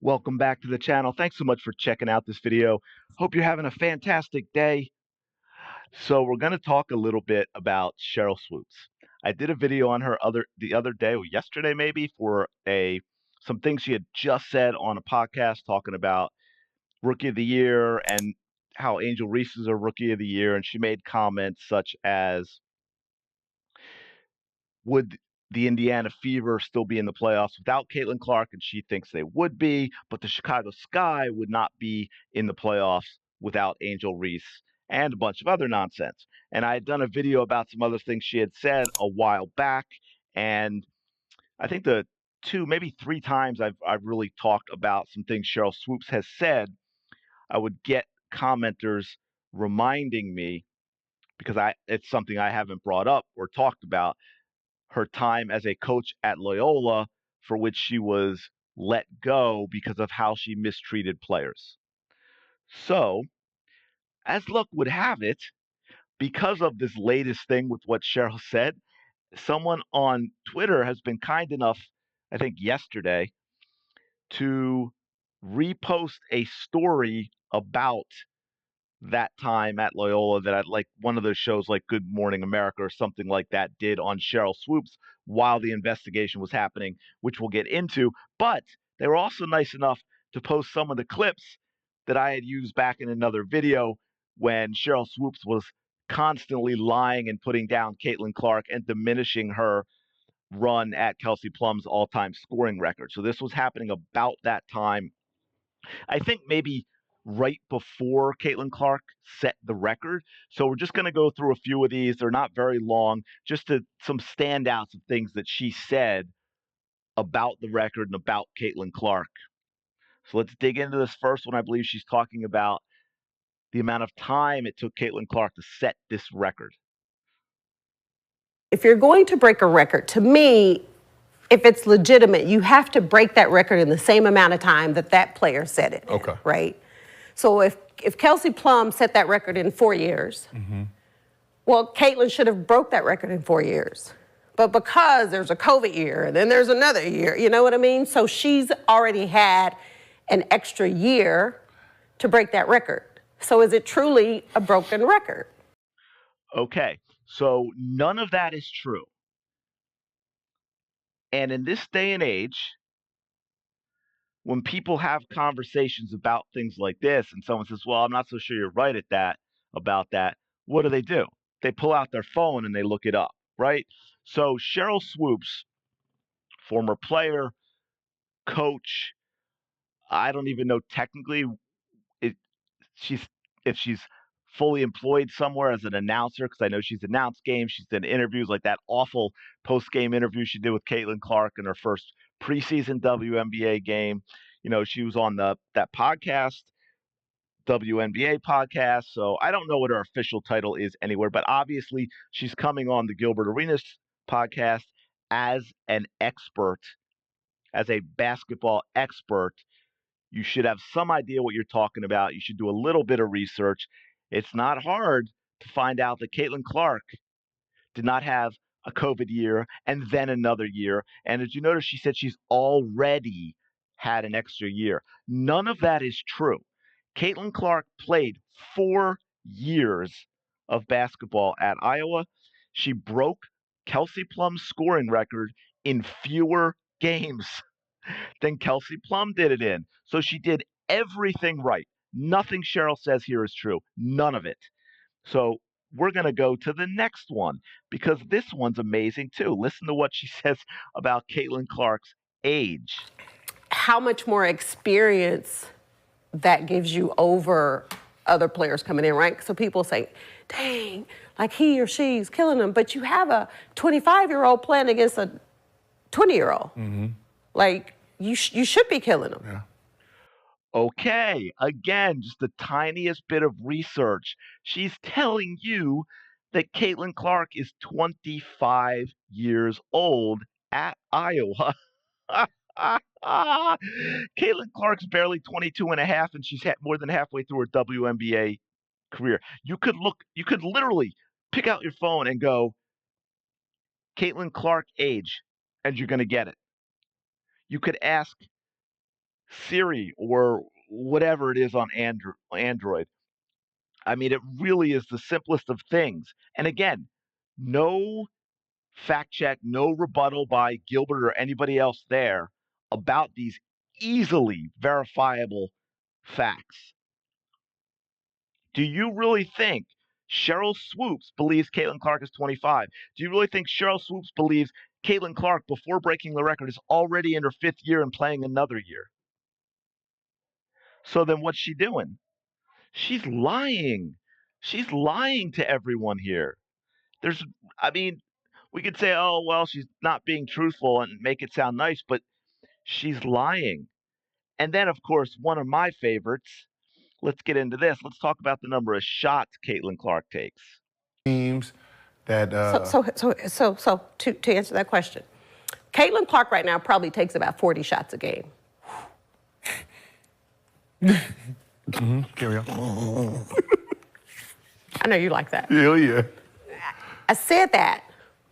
Welcome back to the channel. Thanks so much for checking out this video. Hope you're having a fantastic day. So we're going to talk a little bit about Sheryl Swoopes. I did a video on her the other day, or yesterday maybe, for a some things she had just said on a podcast talking about Rookie of the Year and how Angel Reese is a Rookie of the Year, and she made comments such as, would the Indiana Fever still be in the playoffs without Caitlin Clark? And she thinks they would be, but the Chicago Sky would not be in the playoffs without Angel Reese and a bunch of other nonsense. And I had done a video about some other things she had said a while back, and I think the two, maybe three times I've really talked about some things Sheryl Swoopes has said, I would get commenters reminding me because I it's something I haven't brought up or talked about her time as a coach at Loyola, for which she was let go because of how she mistreated players. So, as luck would have it, because of this latest thing with what Sheryl said, someone on Twitter has been kind enough, I think yesterday, to repost a story about that time at Loyola that I'd like one of those shows like Good Morning America or something like that did on Sheryl Swoopes while the investigation was happening, which we'll get into. But they were also nice enough to post some of the clips that I had used back in another video when Sheryl Swoopes was constantly lying and putting down Caitlin Clark and diminishing her run at Kelsey Plum's all-time scoring record. So this was happening about that time. I think maybe right before Caitlin Clark set the record. So we're just going to go through a few of these. They're not very long, just some standouts of things that she said about the record and about Caitlin Clark. So let's dig into this first one. I believe she's talking about the amount of time it took Caitlin Clark to set this record. If you're going to break a record, to me, if it's legitimate, you have to break that record in the same amount of time that that player set it. Okay. Right? So if Kelsey Plum set that record in 4 years, well, Caitlin should have broke that record in 4 years. But because there's a COVID year and then there's another year, you know what I mean? So she's already had an extra year to break that record. So is it truly a broken record? Okay, so none of that is true. And in this day and age, when people have conversations about things like this and someone says, well, I'm not so sure you're right at that about that, what do? They pull out their phone and they look it up, right? So Sheryl Swoopes, former player, coach, I don't even know technically it, she's if she's fully employed somewhere as an announcer, because I know she's announced games, she's done interviews like that awful post-game interview she did with Caitlin Clark in her first preseason WNBA game. You know, she was on that podcast, WNBA podcast. So I don't know what her official title is anywhere, but obviously she's coming on the Gilbert Arenas podcast as an expert, as a basketball expert. You should have some idea what you're talking about. You should do a little bit of research. It's not hard to find out that Caitlin Clark did not have a COVID year and then another year. And as you notice, she said she's already had an extra year. None of that is true. Caitlin Clark played 4 years of basketball at Iowa. She broke Kelsey Plum's scoring record in fewer games than Kelsey Plum did it in. So she did everything right. Nothing Sheryl says here is true. None of it. So we're going to go to the next one because this one's amazing too. Listen to what she says about Caitlin Clark's age. How much more experience that gives you over other players coming in, right? So people say, dang, like he or she's killing them. But you have a 25-year-old playing against a 20-year-old. Like, you should be killing them. Yeah. Okay, again, just the tiniest bit of research. She's telling you that Caitlin Clark is 25 years old at Iowa. Caitlin Clark's barely 22 and a half, and she's more than halfway through her WNBA career. You could literally pick out your phone and go, Caitlin Clark age, and you're going to get it. You could ask Siri or whatever it is on Android. I mean, it really is the simplest of things. And again, no fact check, no rebuttal by Gilbert or anybody else there about these easily verifiable facts. Do you really think Sheryl Swoopes believes Caitlin Clark is 25? Do you really think Sheryl Swoopes believes Caitlin Clark, before breaking the record, is already in her 5th year and playing another year? So then what's she doing? She's lying. She's lying to everyone here. There's, I mean, we could say, oh, well, she's not being truthful and make it sound nice, but she's lying. And then, of course, one of my favorites, let's get into this. Let's talk about the number of shots Caitlin Clark takes. Teams that To answer that question, Caitlin Clark right now probably takes about 40 shots a game. carry on. I know you like that. Hell yeah. I said that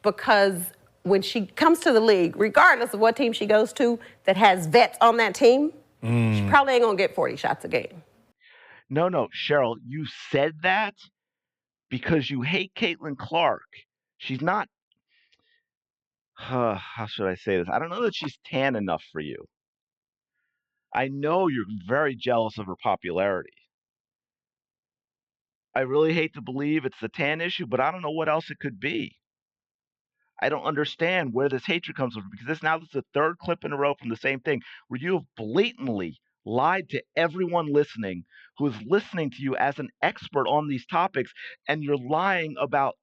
because when she comes to the league, regardless of what team she goes to that has vets on that team, she probably ain't gonna get 40 shots a game. No, Sheryl, you said that because you hate Caitlin Clark. She's not, how should I say this? I don't know that she's tan enough for you. I know you're very jealous of her popularity. I really hate to believe it's the tan issue, but I don't know what else it could be. I don't understand where this hatred comes from, because this is the 3rd clip in a row from the same thing where you have blatantly lied to everyone listening who is listening to you as an expert on these topics, and you're lying about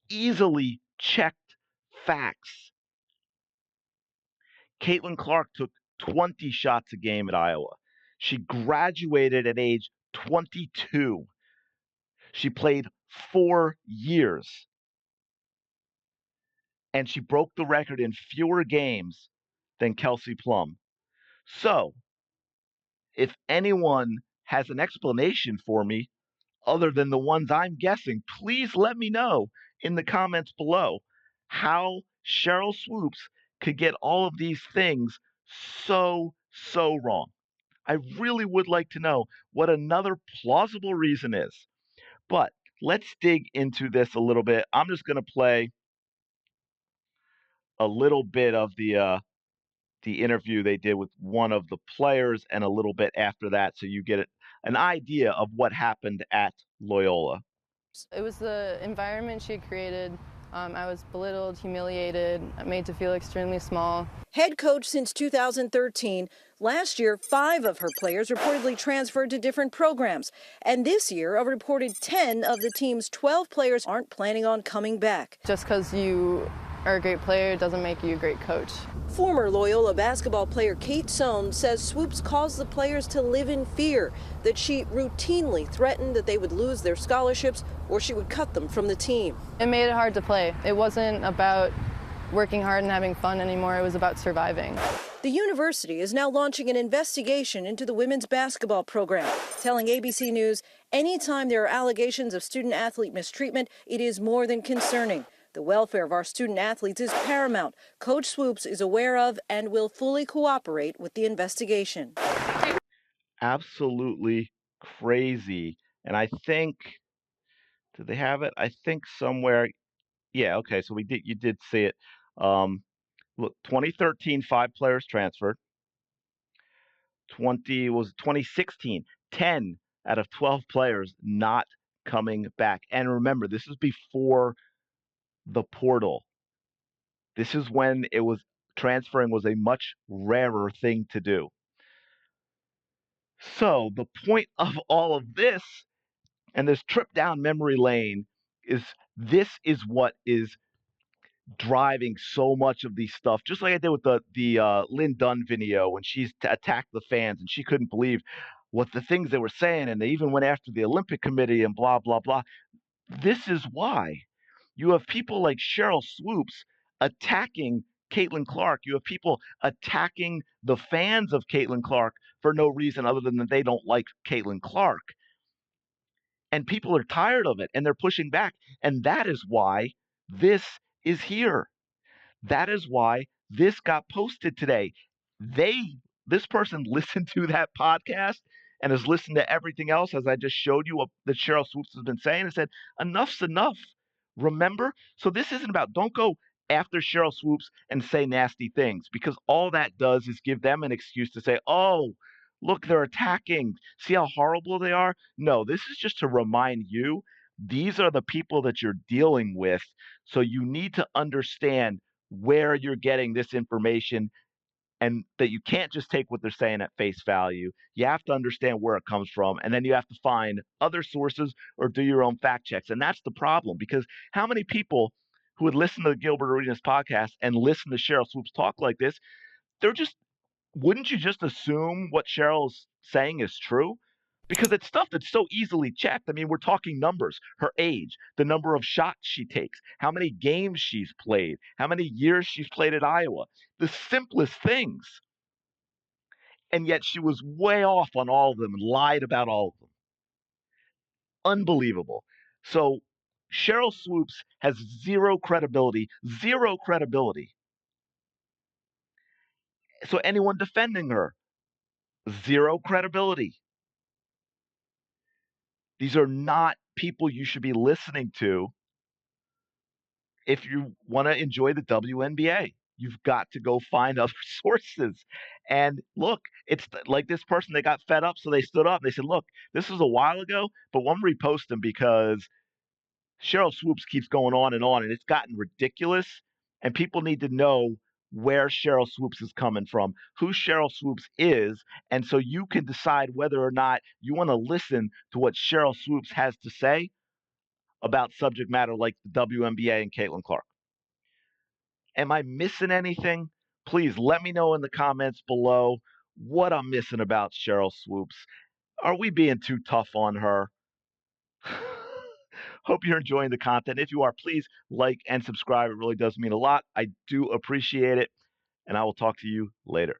easily checked facts. Caitlin Clark took 20 shots a game at Iowa. She graduated at age 22. She played 4 years. And she broke the record in fewer games than Kelsey Plum. So, if anyone has an explanation for me other than the ones I'm guessing, please let me know in the comments below how Sheryl Swoopes could get all of these things so wrong. I really would like to know what another plausible reason is. But let's dig into this a little bit. I'm just going to play a little bit of the interview they did with one of the players and a little bit after that, so you get an idea of what happened at Loyola. It was the environment she had created. I was belittled, humiliated, made to feel extremely small. Head coach since 2013. Last year, 5 of her players reportedly transferred to different programs. And this year, a reported 10 of the team's 12 players aren't planning on coming back. Just because you are a great player doesn't make you a great coach. Former Loyola basketball player Kate Sohn says Swoopes caused the players to live in fear, that she routinely threatened that they would lose their scholarships or she would cut them from the team. It made it hard to play. It wasn't about working hard and having fun anymore. It was about surviving. The university is now launching an investigation into the women's basketball program, telling ABC News anytime there are allegations of student-athlete mistreatment, it is more than concerning. The welfare of our student athletes is paramount. Coach Swoopes is aware of and will fully cooperate with the investigation. Absolutely crazy. And I think, did they have it? I think somewhere, yeah, okay, so you did see it. Look, 2013, 5 players transferred. 2016, 10 out of 12 players not coming back. And remember, this is before the portal. This is when transferring was a much rarer thing to do. So the point of all of this, and this trip down memory lane, this is what is driving so much of these stuff. Just like I did with the Lynn Dunn video when she's attacked the fans and she couldn't believe what the things they were saying, and they even went after the Olympic Committee and blah blah blah. This is why you have people like Sheryl Swoopes attacking Caitlin Clark. You have people attacking the fans of Caitlin Clark for no reason other than that they don't like Caitlin Clark. And people are tired of it and they're pushing back. And that is why this is here. That is why this got posted today. They this person listened to that podcast and has listened to everything else, as I just showed you, that Sheryl Swoopes has been saying, and said, enough's enough. Remember? So this isn't about, don't go after Sheryl Swoopes and say nasty things, because all that does is give them an excuse to say, oh, look, they're attacking. See how horrible they are? No, this is just to remind you these are the people that you're dealing with. So you need to understand where you're getting this information, and that you can't just take what they're saying at face value. You have to understand where it comes from, and then you have to find other sources or do your own fact checks. And that's the problem, because how many people who would listen to the Gilbert Arenas podcast and listen to Sheryl Swoopes talk like this, they're just, wouldn't you just assume what Cheryl's saying is true? Because it's stuff that's so easily checked. I mean, we're talking numbers, her age, the number of shots she takes, how many games she's played, how many years she's played at Iowa, the simplest things. And yet she was way off on all of them and lied about all of them. Unbelievable. So Sheryl Swoopes has zero credibility, zero credibility. So anyone defending her, zero credibility. These are not people you should be listening to if you want to enjoy the WNBA. You've got to go find other sources. And look, it's like this person, they got fed up, so they stood up and they said, look, this was a while ago, but I'm repost them because Sheryl Swoopes keeps going on, and it's gotten ridiculous. And people need to know where Sheryl Swoopes is coming from, who Sheryl Swoopes is, and so you can decide whether or not you want to listen to what Sheryl Swoopes has to say about subject matter like the WNBA and Caitlin Clark. Am I missing anything? Please let me know in the comments below what I'm missing about Sheryl Swoopes. Are we being too tough on her? Hope you're enjoying the content. If you are, please like and subscribe. It really does mean a lot. I do appreciate it. And I will talk to you later.